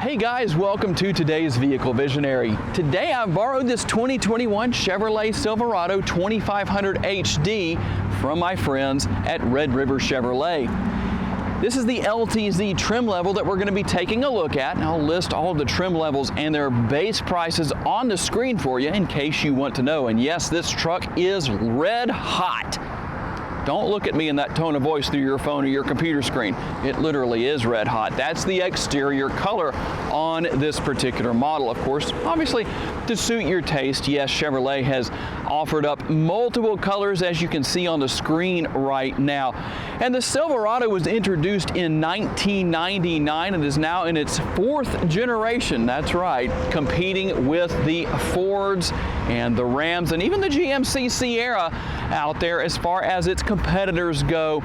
Hey guys, welcome to today's Vehicle Visionary. Today I've borrowed this 2021 Chevrolet Silverado 2500 HD from my friends at Red River Chevrolet. This is the LTZ trim level that we're going to be taking a look at, and I'll list all of the trim levels and their base prices on the screen for you in case you want to know. And yes, this truck is red hot. Don't look at me in that tone of voice through your phone or your computer screen. It literally is red hot. That's the exterior color on this particular model. Of course, obviously, to suit your taste, yes, Chevrolet has offered up multiple colors as you can see on the screen right now. And the Silverado was introduced in 1999 and is now in its fourth generation. That's right, competing with the Fords and the Rams and even the GMC Sierra out there as far as its competitors go.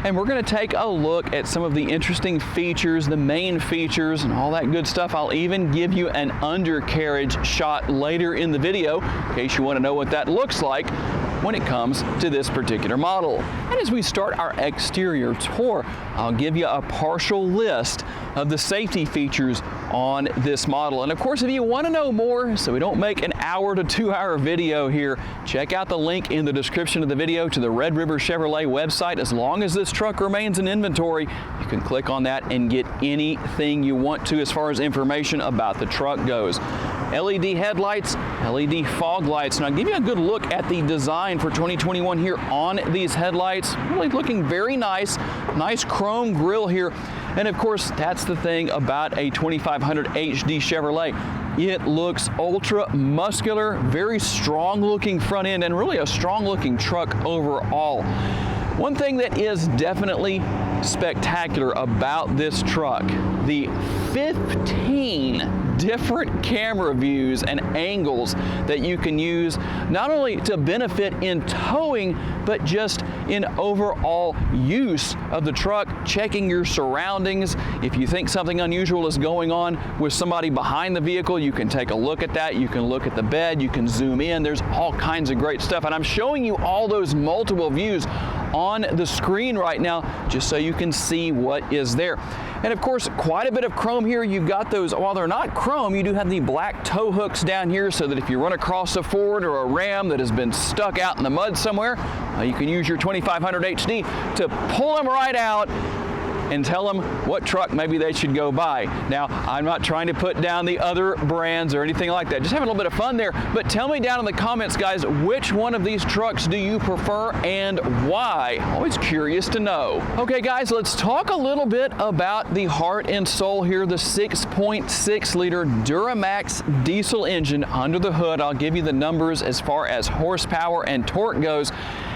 And we're going to take a look at some of the interesting features, the main features and all that good stuff. I'll even give you an undercarriage shot later in the video in case you want to know what that looks like when it comes to this particular model. And as we start our exterior tour, I'll give you a partial list of the safety features on this model. And of course, if you want to know more, so we don't make an hour to 2 hour video here, check out the link in the description of the video to the Red River Chevrolet website. As long as this truck remains in inventory, you can click on that and get anything you want to as far as information about the truck goes. LED headlights, LED fog lights, and I'll give you a good look at the design for 2021 here on these headlights. Really looking very nice, nice chrome grille here. And of course, that's the thing about a 2500 HD Chevrolet. It looks ultra muscular, very strong looking front end, and really a strong looking truck overall. One thing that is definitely spectacular about this truck, the 15 different camera views and angles that you can use, not only to benefit in towing, but just in overall use of the truck, checking your surroundings. If you think something unusual is going on with somebody behind the vehicle, you can take a look at that. You can look at the bed, you can zoom in. There's all kinds of great stuff. And I'm showing you all those multiple views on the screen right now, just so you can see what is there. And of course, quite a bit of chrome here. You've got those, while they're not chrome, you do have the black tow hooks down here so that if you run across a Ford or a Ram that has been stuck out in the mud somewhere, you can use your 2500 HD to pull them right out and tell them what truck maybe they should go buy. Now, I'm not trying to put down the other brands or anything like that. Just having a little bit of fun there. But tell me down in the comments, guys, which one of these trucks do you prefer and why? Always curious to know. Okay, guys, let's talk a little bit about the heart and soul here, the 6.6 liter Duramax diesel engine under the hood. I'll give you the numbers as far as horsepower and torque goes.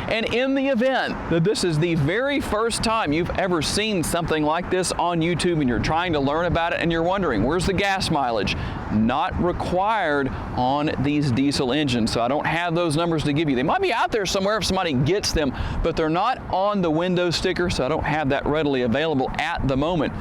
And in the event that this is the very first time you've ever seen something like this on YouTube and you're trying to learn about it and you're wondering, where's the gas mileage? Not required on these diesel engines, so I don't have those numbers to give you. They might be out there somewhere if somebody gets them, but they're not on the window sticker, so I don't have that readily available at the moment.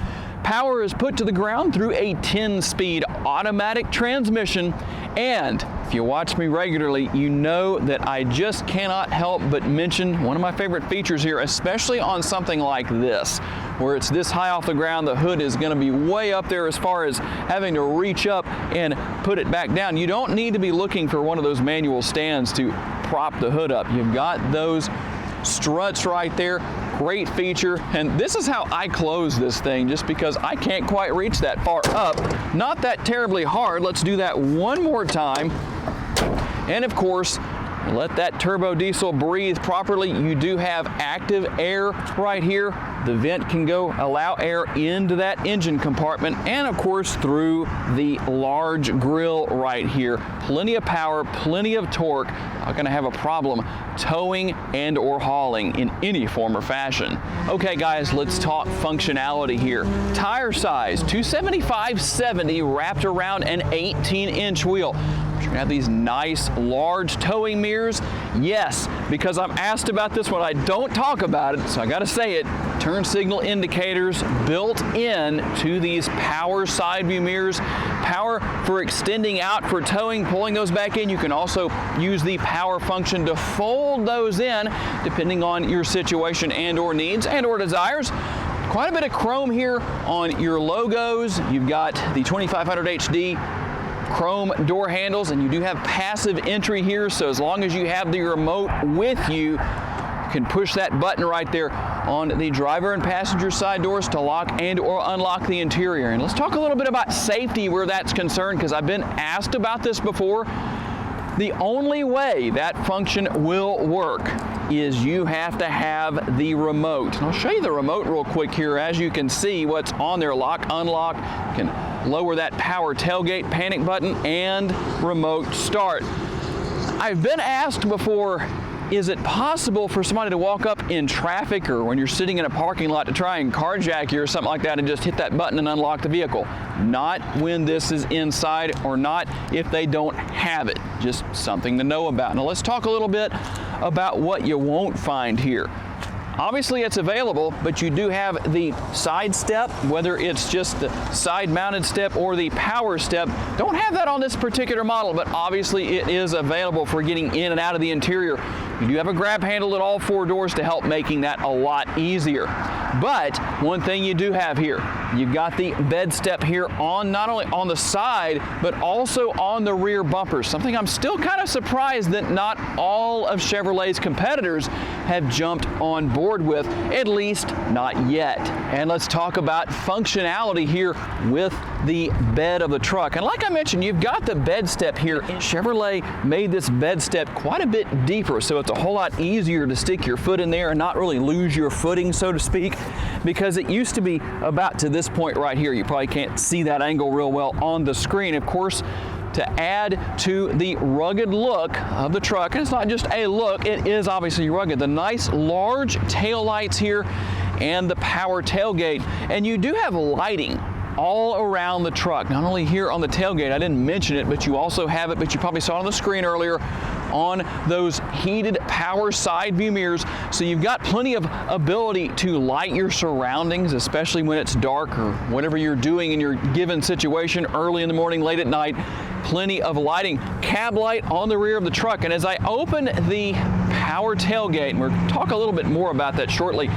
Power is put to the ground through a 10-speed automatic transmission, and if you watch me regularly, you know that I just cannot help but mention one of my favorite features here, especially on something like this, where it's this high off the ground. The hood is going to be way up there as far as having to reach up and put it back down. You don't need to be looking for one of those manual stands to prop the hood up. You've got those struts right there. Great feature, and this is how I close this thing just because I can't quite reach that far up. Not that terribly hard. Let's do that one more time. And of course, let that turbo diesel breathe properly. You do have active air right here. The vent can go allow air into that engine compartment, and of course through the large grille right here. Plenty of power, plenty of torque. Not gonna have a problem towing and or hauling in any form or fashion. Okay guys, let's talk functionality here. Tire size, 275/70 wrapped around an 18-inch wheel. You're gonna have these nice large towing mirrors. Yes, because I'm asked about this one, I don't talk about it, so I gotta say it. Turn signal indicators built in to these power side view mirrors. Power for extending out for towing, pulling those back in. You can also use the power function to fold those in depending on your situation and or needs and or desires. Quite a bit of chrome here on your logos. You've got the 2500 HD chrome door handles, and you do have passive entry here, so as long as you have the remote with you, you can push that button right there on the driver and passenger side doors to lock and or unlock the interior. And let's talk a little bit about safety where that's concerned, because I've been asked about this before. The only way that function will work is you have to have the remote. And I'll show you the remote real quick here. As you can see what's on there, lock, unlock, you can lower that power tailgate panic button and remote start. I've been asked before, is it possible for somebody to walk up in traffic or when you're sitting in a parking lot to try and carjack you or something like that and just hit that button and unlock the vehicle? Not when this is inside, or not if they don't have it. Just something to know about. Now let's talk a little bit about what you won't find here. Obviously it's available, but you do have the side step, whether it's just the side mounted step or the power step. Don't have that on this particular model, but obviously it is available for getting in and out of the interior. You do have a grab handle at all four doors to help making that a lot easier. But one thing you do have here, you've got the bed step here on not only on the side, but also on the rear bumpers. Something I'm still kind of surprised that not all of Chevrolet's competitors have jumped on board with, at least not yet. And let's talk about functionality here with the bed of the truck. And like I mentioned, you've got the bed step here. Chevrolet made this bed step quite a bit deeper, so it's a whole lot easier to stick your foot in there and not really lose your footing, so to speak, because it used to be about to this point right here. You probably can't see that angle real well on the screen. Of course, to add to the rugged look of the truck, and it's not just a look, it is obviously rugged. The nice large tail lights here and the power tailgate. And you do have lighting all around the truck, not only here on the tailgate, I didn't mention it, but you also have it, but you probably saw it on the screen earlier, on those heated power side view mirrors. So you've got plenty of ability to light your surroundings, especially when it's dark or whatever you're doing in your given situation, early in the morning, late at night. Plenty of lighting. Cab light on the rear of the truck. And as I open the power tailgate, and we'll talk a little bit more about that shortly,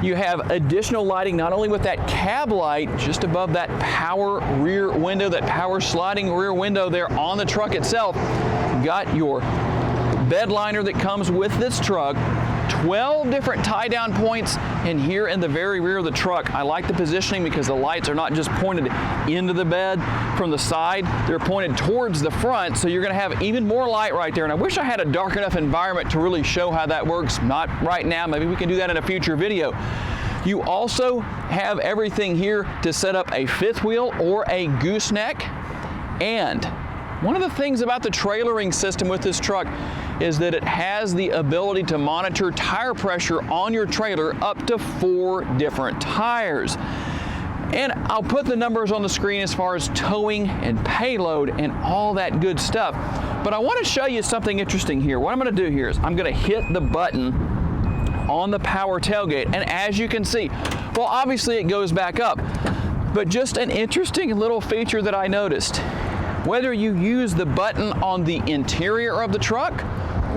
you have additional lighting, not only with that cab light just above that power rear window, that power sliding rear window there on the truck itself. You've got your bed liner that comes with this truck, 12 different tie-down points, and here in the very rear of the truck, I like the positioning because the lights are not just pointed into the bed from the side, they're pointed towards the front, so you're going to have even more light right there. And I wish I had a dark enough environment to really show how that works. Not right now, maybe we can do that in a future video. You also have everything here to set up a fifth wheel or a gooseneck. And one of the things about the trailering system with this truck is that it has the ability to monitor tire pressure on your trailer up to 4 different tires. And I'll put the numbers on the screen as far as towing and payload and all that good stuff. But I want to show you something interesting here. What I'm going to do here is I'm going to hit the button on the power tailgate, and as you can see, well, obviously it goes back up. But just an interesting little feature that I noticed, whether you use the button on the interior of the truck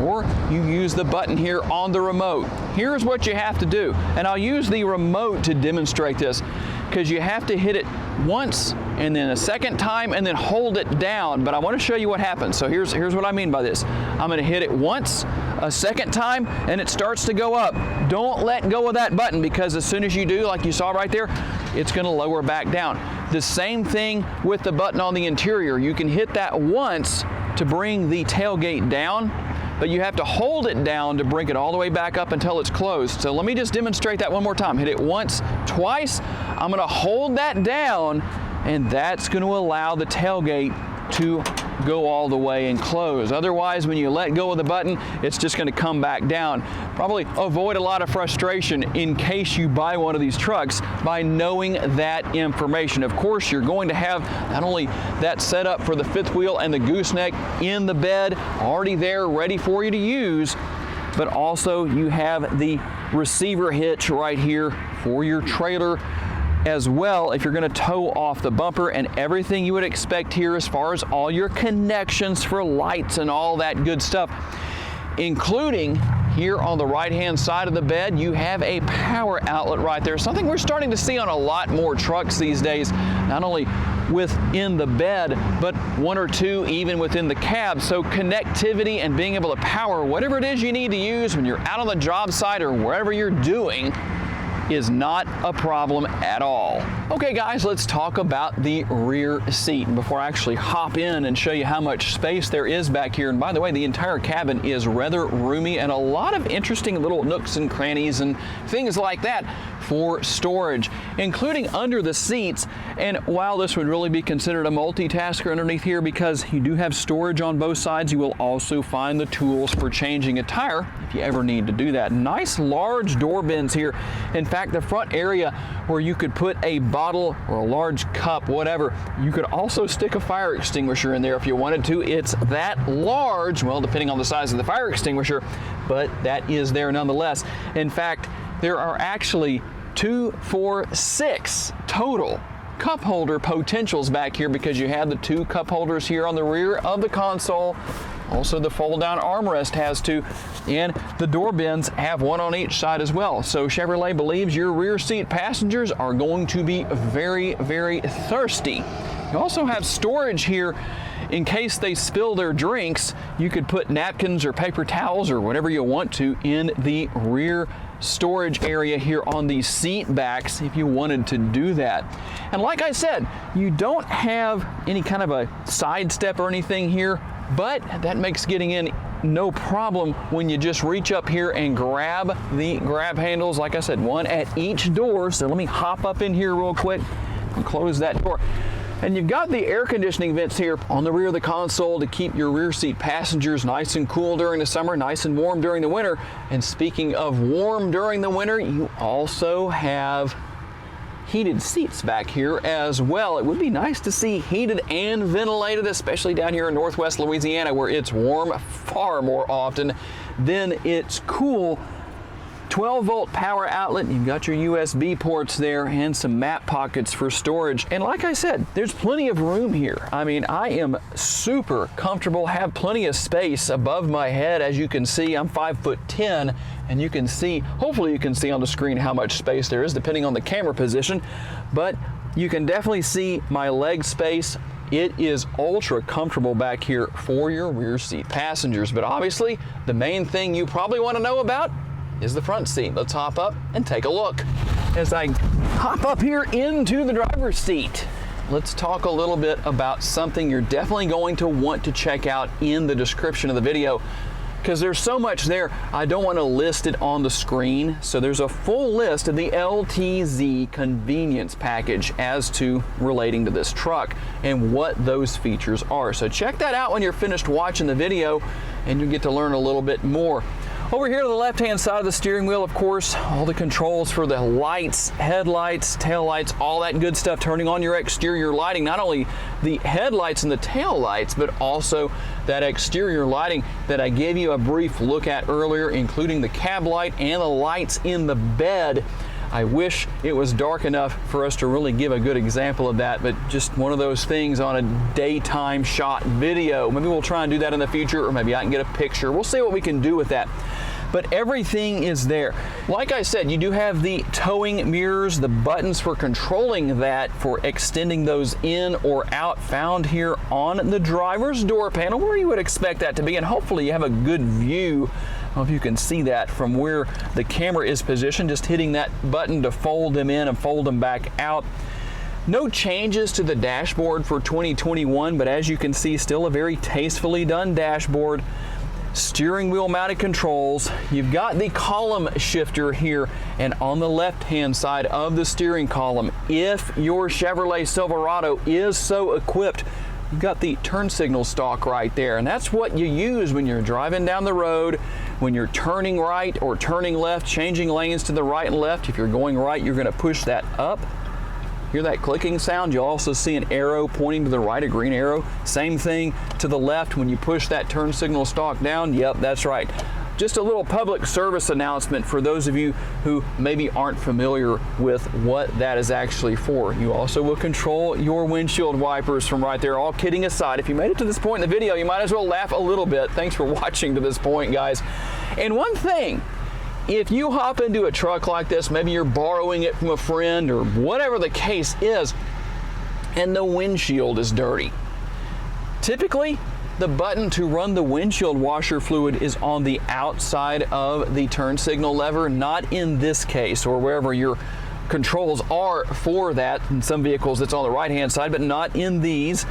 or you use the button here on the remote, here's what you have to do. And I'll use the remote to demonstrate this, because you have to hit it once and then a second time and then hold it down. But I want to show you what happens. So here's what I mean by this. I'm going to hit it once, a second time, and it starts to go up. Don't let go of that button, because as soon as you do, like you saw right there, it's going to lower back down. The same thing with the button on the interior. You can hit that once to bring the tailgate down, but you have to hold it down to bring it all the way back up until it's closed. So let me just demonstrate that one more time. Hit it once, twice. I'm going to hold that down, and that's going to allow the tailgate to go all the way and close. Otherwise, when you let go of the button, it's just going to come back down. Probably avoid a lot of frustration in case you buy one of these trucks by knowing that information. Of course, you're going to have not only that set up for the fifth wheel and the gooseneck in the bed already there ready for you to use, but also you have the receiver hitch right here for your trailer as well, if you're going to tow off the bumper, and everything you would expect here as far as all your connections for lights and all that good stuff, including Here on the right-hand side of the bed, you have a power outlet right there, something we're starting to see on a lot more trucks these days, not only within the bed, but one or two even within the cab. So connectivity and being able to power whatever it is you need to use when you're out on the job site or wherever you're doing is not a problem at all. Okay guys, let's talk about the rear seat. And before I actually hop in and show you how much space there is back here, and by the way, the entire cabin is rather roomy and a lot of interesting little nooks and crannies and things like that for storage, including under the seats. And while this would really be considered a multitasker underneath here because you do have storage on both sides, you will also find the tools for changing a tire if you ever need to do that. Nice large door bins here. In fact, the front area where you could put a bottle or a large cup, whatever, you could also stick a fire extinguisher in there if you wanted to. It's that large, well, depending on the size of the fire extinguisher, but that is there nonetheless. In fact, there are actually 2, 4, 6 total cup holder potentials back here because you have the 2 cup holders here on the rear of the console. Also, the fold-down armrest has 2, and the door bins have 1 on each side as well. So Chevrolet believes your rear seat passengers are going to be very, very thirsty. You also have storage here in case they spill their drinks. You could put napkins or paper towels or whatever you want to in the rear storage area here on these seat backs if you wanted to do that. And like I said, you don't have any kind of a side step or anything here, but that makes getting in no problem when you just reach up here and grab the grab handles. Like I said, 1 at each door. So let me hop up in here real quick and close that door. And you've got the air conditioning vents here on the rear of the console to keep your rear seat passengers nice and cool during the summer, nice and warm during the winter. And speaking of warm during the winter, you also have heated seats back here as well. It would be nice to see heated and ventilated, especially down here in Northwest Louisiana where it's warm far more often than it's cool. 12-volt power outlet, you've got your USB ports there and some map pockets for storage. And like I said, there's plenty of room here. I mean, I am super comfortable, have plenty of space above my head. As you can see, I'm 5'10", and you can see, hopefully you can see on the screen how much space there is depending on the camera position, but you can definitely see my leg space. It is ultra comfortable back here for your rear seat passengers. But obviously, the main thing you probably want to know about is the front seat. Let's hop up and take a look. As I hop up here into the driver's seat, let's talk a little bit about something you're definitely going to want to check out in the description of the video, because there's so much there, I don't want to list it on the screen. So there's a full list of the LTZ convenience package as to relating to this truck and what those features are. So check that out when you're finished watching the video and you get to learn a little bit more. Over here to the left-hand side of the steering wheel, of course, all the controls for the lights, headlights, taillights, all that good stuff, turning on your exterior lighting, not only the headlights and the taillights, but also that exterior lighting that I gave you a brief look at earlier, including the cab light and the lights in the bed. I wish it was dark enough for us to really give a good example of that, but just one of those things on a daytime shot video. Maybe we'll try and do that in the future, or maybe I can get a picture. We'll see what we can do with that. But everything is there. Like I said, you do have the towing mirrors, the buttons for controlling that, for extending those in or out, found here on the driver's door panel, where you would expect that to be, and hopefully you have a good view. I don't know if you can see that from where the camera is positioned, just hitting that button to fold them in and fold them back out. No changes to the dashboard for 2021, but as you can see, still a very tastefully done dashboard. Steering wheel mounted controls. You've got the column shifter here, and on the left hand side of the steering column, if your Chevrolet Silverado is so equipped, you've got the turn signal stalk right there, and that's what you use when you're driving down the road, when you're turning right or turning left, changing lanes to the right and left. If you're going right, you're going to push that up. Hear that clicking sound? You'll also see an arrow pointing to the right, a green arrow. Same thing to the left when you push that turn signal stalk down. Yep, that's right. just a little public service announcement for those of you who maybe aren't familiar with what that is actually for. You also will control your windshield wipers from right there. All kidding aside, if you made it to this point in the video, you might as well laugh a little bit. Thanks for watching to this point, guys. And one thing, if you hop into a truck like this, maybe you're borrowing it from a friend or whatever the case is, and the windshield is dirty. Typically, the button to run the windshield washer fluid is on the outside of the turn signal lever, not in this case or wherever your controls are for that. In some vehicles it's on the right-hand side, but not in these.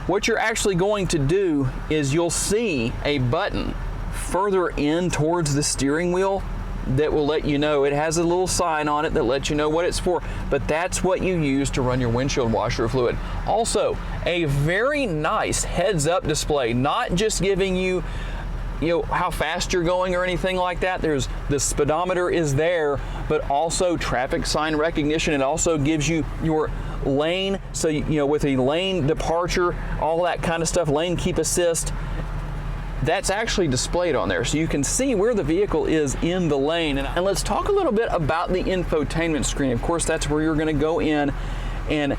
What you're actually going to do is you'll see a button further in towards the steering wheel that will let you know. It has a little sign on it that lets you know what it's for, but that's what you use to run your windshield washer fluid. Also, a very nice heads-up display, not just giving you how fast you're going or anything like that. There's the speedometer is there, but also traffic sign recognition. It also gives you your lane, so with a lane departure, all that kind of stuff, lane keep assist. That's actually displayed on there, so you can see where the vehicle is in the lane. And let's talk a little bit about the infotainment screen. Of course, that's where you're going to go in and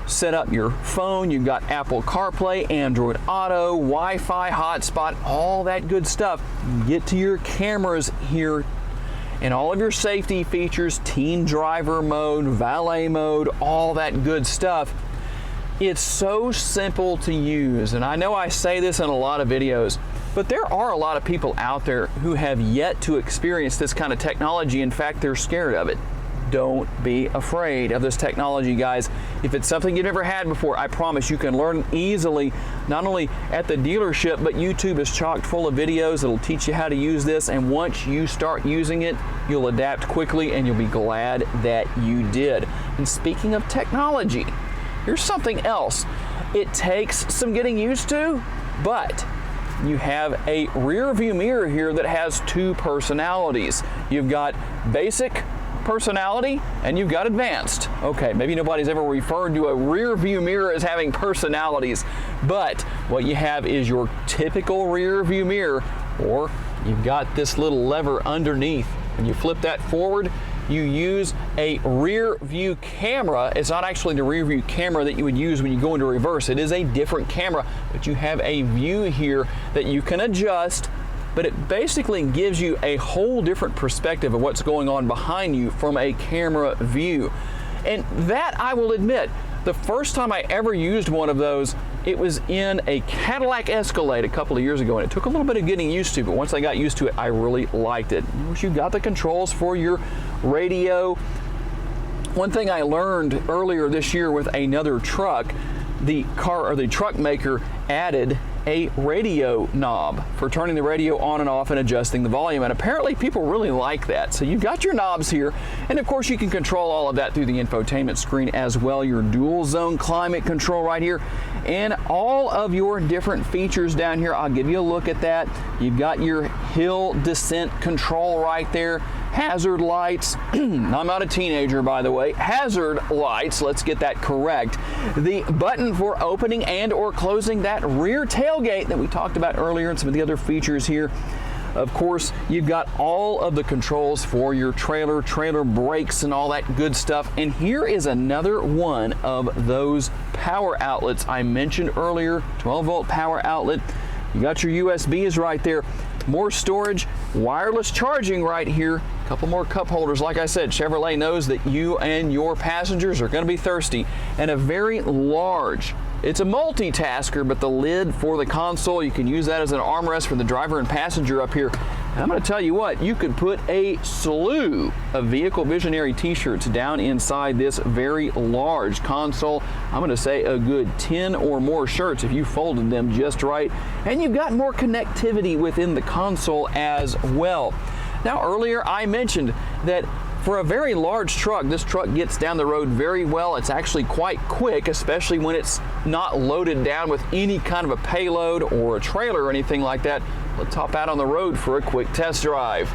set up your phone. You've got Apple CarPlay, Android Auto, Wi-Fi, hotspot, all that good stuff. Get to your cameras here and all of your safety features, teen driver mode, valet mode, all that good stuff. It's so simple to use, and I know I say this in a lot of videos, but there are a lot of people out there who have yet to experience this kind of technology. In fact, they're scared of it. Don't be afraid of this technology, guys. If it's something you've never had before, I promise you can learn easily, not only at the dealership, but YouTube is chock full of videos that'll teach you how to use this, and once you start using it, you'll adapt quickly and you'll be glad that you did. And speaking of technology, here's something else. It takes some getting used to, but you have a rear view mirror here that has two personalities. You've got basic personality and you've got advanced. Okay, maybe nobody's ever referred to a rear view mirror as having personalities, but what you have is your typical rear view mirror, or you've got this little lever underneath. When you flip that forward, you use a rear view camera. It's not actually the rear view camera that you would use when you go into reverse. It is a different camera, but you have a view here that you can adjust, but it basically gives you a whole different perspective of what's going on behind you from a camera view. And that, I will admit, the first time I ever used one of those, it was in a Cadillac Escalade a couple of years ago, and it took a little bit of getting used to, but once I got used to it, I really liked it. Of course, you've got the controls for your radio. One thing I learned earlier this year with another truck, the truck maker added a radio knob for turning the radio on and off and adjusting the volume, and apparently people really like that. So you've got your knobs here, and of course you can control all of that through the infotainment screen as well. Your dual zone climate control right here, and all of your different features down here. I'll give you a look at that. You've got your hill descent control right there, hazard lights. I'm not a teenager, by the way. Hazard lights, let's get that correct. The button for opening and or closing that rear tailgate that we talked about earlier, and some of the other features here. Of course, you've got all of the controls for your trailer brakes and all that good stuff. And here is another one of those power outlets I mentioned earlier, 12-volt power outlet. You got your USBs right there. More storage, wireless charging right here, a couple more cup holders. Like I said, Chevrolet knows that you and your passengers are going to be thirsty, and a very large, it's a multitasker, but the lid for the console, you can use that as an armrest for the driver and passenger up here. And I'm going to tell you what, you could put a slew of Vehicle Visionary t-shirts down inside this very large console. I'm going to say a good 10 or more shirts if you folded them just right. And you've got more connectivity within the console as well. Now, earlier I mentioned that for a very large truck, this truck gets down the road very well. It's actually quite quick, especially when it's not loaded down with any kind of a payload or a trailer or anything like that. Let's hop out on the road for a quick test drive.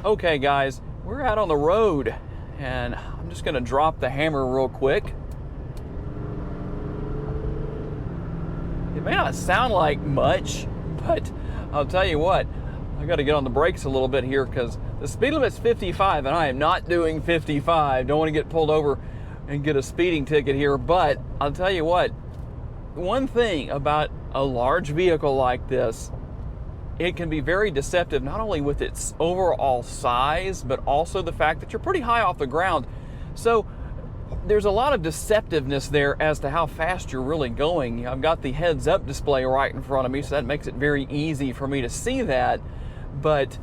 Okay guys, we're out on the road, and I'm just gonna drop the hammer real quick. It may not sound like much, but I'll tell you what, I got to get on the brakes a little bit here because the speed limit's 55 and I am not doing 55. Don't want to get pulled over and get a speeding ticket here. But I'll tell you what, one thing about a large vehicle like this, it can be very deceptive, not only with its overall size, but also the fact that you're pretty high off the ground. So there's a lot of deceptiveness there as to how fast you're really going. I've got the heads-up display right in front of me, so that makes it very easy for me to see that. But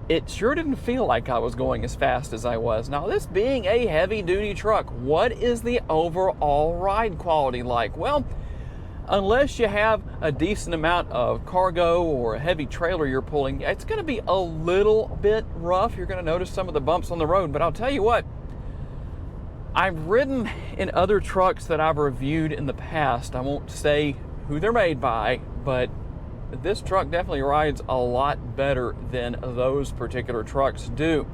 it sure didn't feel like I was going as fast as I was. Now, this being a heavy-duty truck, what is the overall ride quality like? Well, unless you have a decent amount of cargo or a heavy trailer you're pulling, it's going to be a little bit rough. You're going to notice some of the bumps on the road, but I'll tell you what, I've ridden in other trucks that I've reviewed in the past. I won't say who they're made by, but this truck definitely rides a lot better than those particular trucks do.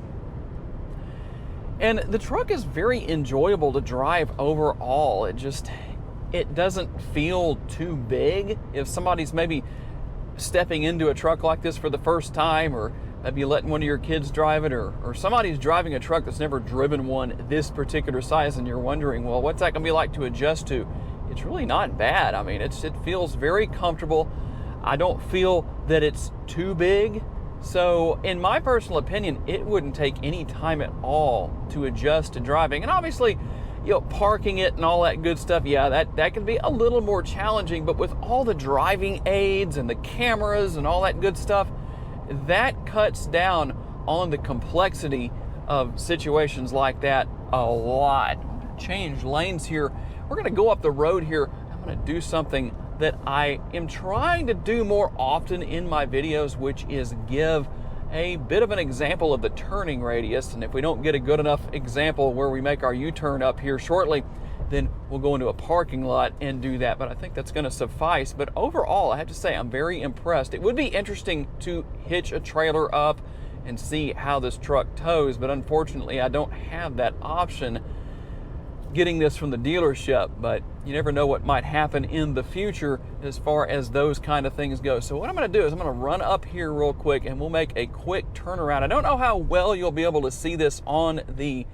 And the truck is very enjoyable to drive overall. It doesn't feel too big. If somebody's maybe stepping into a truck like this for the first time, or maybe letting one of your kids drive it, or somebody's driving a truck that's never driven one this particular size and you're wondering, well, what's that gonna be like to adjust to? It's really not bad. I mean, it feels very comfortable. I don't feel that it's too big. So in my personal opinion, it wouldn't take any time at all to adjust to driving. And obviously, you know, parking it and all that good stuff, yeah, that can be a little more challenging, but with all the driving aids and the cameras and all that good stuff, that cuts down on the complexity of situations like that a lot. Change lanes here. We're gonna go up the road here. I'm gonna do something that I am trying to do more often in my videos, which is give a bit of an example of the turning radius. And if we don't get a good enough example where we make our U-turn up here shortly, then we'll go into a parking lot and do that. But I think that's gonna suffice. But overall, I have to say, I'm very impressed. It would be interesting to hitch a trailer up and see how this truck tows, but unfortunately, I don't have that option getting this from the dealership. But you never know what might happen in the future as far as those kind of things go. So what I'm going to do is I'm going to run up here real quick and we'll make a quick turnaround. I don't know how well you'll be able to see this on the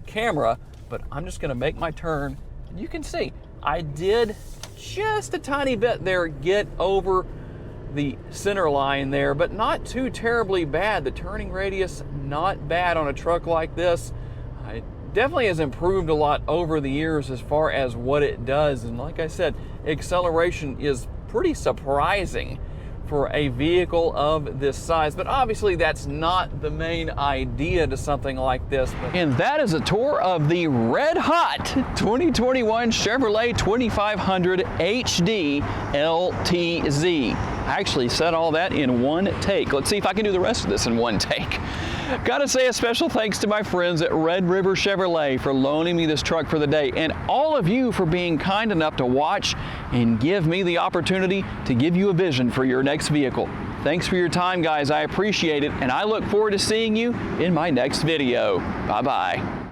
camera, but I'm just going to make my turn. And you can see I did just a tiny bit there get over the center line there, but not too terribly bad. The turning radius, not bad on a truck like this. It definitely has improved a lot over the years as far as what it does. And like I said, acceleration is pretty surprising for a vehicle of this size, but obviously that's not the main idea to something like this. And that is a tour of the red hot 2021 Chevrolet 2500 HD LTZ. I actually said all that in one take. Let's see if I can do the rest of this in one take. Gotta say a special thanks to my friends at Red River Chevrolet for loaning me this truck for the day, and all of you for being kind enough to watch and give me the opportunity to give you a vision for your next vehicle. Thanks for your time, guys. I appreciate it, and I look forward to seeing you in my next video. Bye-bye.